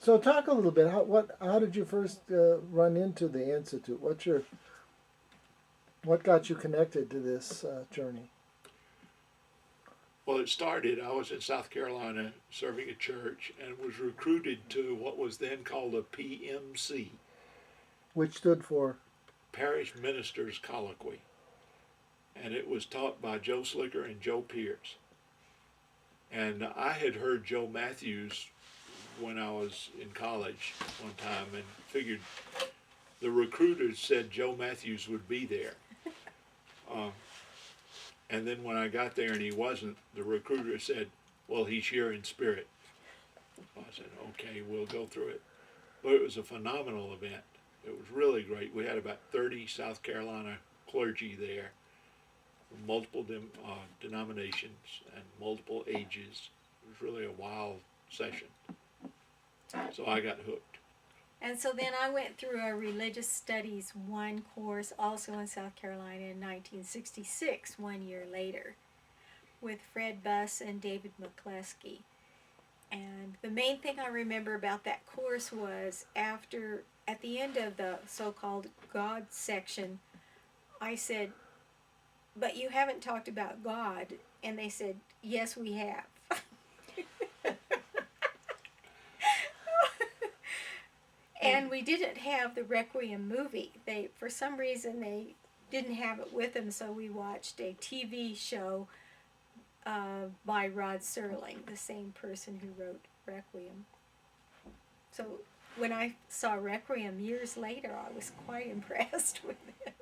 So talk a little bit. How did you first run into the institute? What got you connected to this journey? Well, it started, I was in South Carolina serving a church and was recruited to what was then called a PMC, Which stood for Parish Ministers Colloquy. And it was taught by Joe Slicker and Joe Pierce. And I had heard Joe Matthews when I was in college one time and figured the recruiters said Joe Matthews would be there. Um, and then when I got there and he wasn't, the recruiter said, well, he's here in spirit. I said, okay, we'll go through it. But it was a phenomenal event. It was really great. We had about 30 South Carolina clergy there, from multiple denominations and multiple ages. It was really a wild session. So I got hooked. And so then I went through a religious studies 1 course also in South Carolina in 1966, 1 year later, with Fred Buss and David McCleskey. And the main thing I remember about that course was at the end of the so-called God section, I said, but you haven't talked about God. And they said, yes, we have. And we didn't have the Requiem movie. For some reason, they didn't have it with them, so we watched a TV show by Rod Serling, the same person who wrote Requiem. So when I saw Requiem years later, I was quite impressed with it.